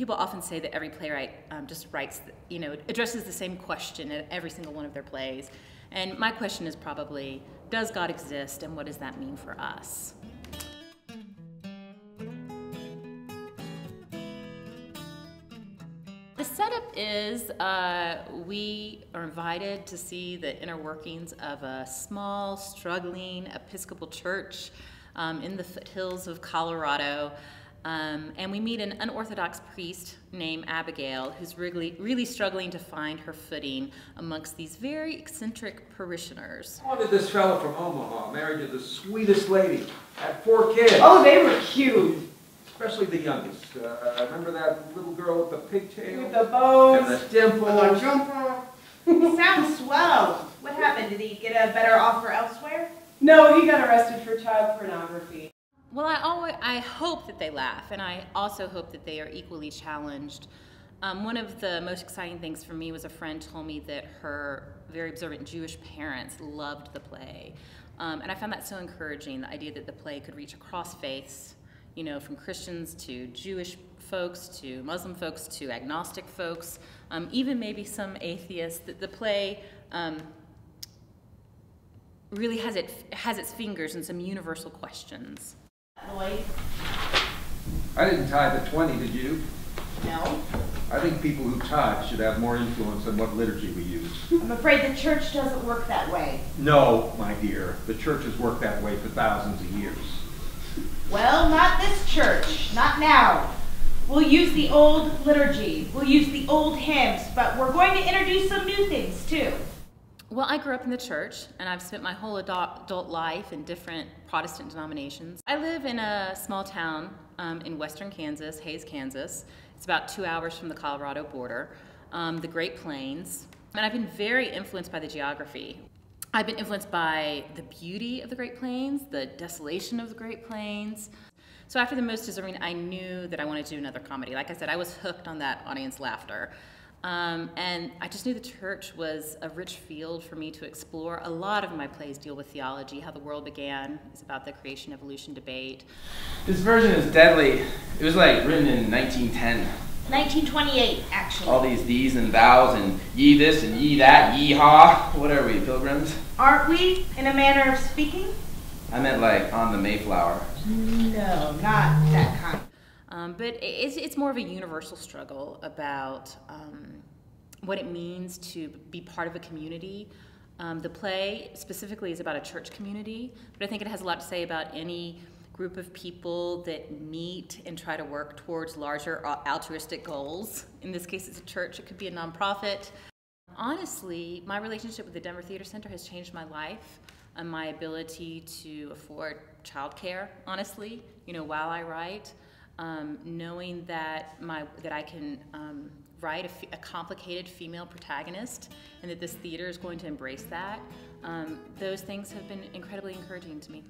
People often say that every playwright just writes, addresses the same question in every single one of their plays. And my question is probably, does God exist, and what does that mean for us? The setup is we are invited to see the inner workings of a small, struggling Episcopal church in the foothills of Colorado. And we meet an unorthodox priest named Abigail, who's really struggling to find her footing amongst these very eccentric parishioners. I wanted this fellow from Omaha, married to the sweetest lady, had 4 kids. Oh, they were cute. Especially the youngest. Remember that little girl with the pigtail? With the bows. And the dimple. And the jumper. Sounds swell. What happened? Did he get a better offer elsewhere? No, he got arrested for child pornography. Well, I hope that they laugh, and I also hope that they are equally challenged. One of the most exciting things for me was a friend told me that her very observant Jewish parents loved the play. And I found that so encouraging, the idea that the play could reach across faiths, from Christians to Jewish folks to Muslim folks to agnostic folks, even maybe some atheists, that the play really has its fingers in some universal questions. Lloyd? I didn't tithe at 20, did you? No. I think people who tithe should have more influence on what liturgy we use. I'm afraid the church doesn't work that way. No, my dear. The church has worked that way for thousands of years. Well, not this church. Not now. We'll use the old liturgy. We'll use the old hymns, but we're going to introduce some new things, too. Well, I grew up in the church, and I've spent my whole adult life in different Protestant denominations. I live in a small town in western Kansas, Hays, Kansas. It's about 2 hours from the Colorado border, the Great Plains. And I've been very influenced by the geography. I've been influenced by the beauty of the Great Plains, the desolation of the Great Plains. So after The Most Deserving, I knew that I wanted to do another comedy. Like I said, I was hooked on that audience laughter. And I just knew the church was a rich field for me to explore. A lot of my plays deal with theology, how the world began. It's about the creation-evolution debate. This version is deadly. It was written in 1910. 1928, actually. All these these and thous and ye this and ye that, yee-haw. What are we, pilgrims? Aren't we, in a manner of speaking? I meant on the Mayflower. No, not that kind. But it's more of a universal struggle about what it means to be part of a community. The play specifically is about a church community, but I think it has a lot to say about any group of people that meet and try to work towards larger altruistic goals. In this case, it's a church. It could be a nonprofit. Honestly, my relationship with the Denver Theater Center has changed my life and my ability to afford childcare, honestly, while I write. Knowing that I can write a complicated female protagonist and that this theater is going to embrace that, those things have been incredibly encouraging to me.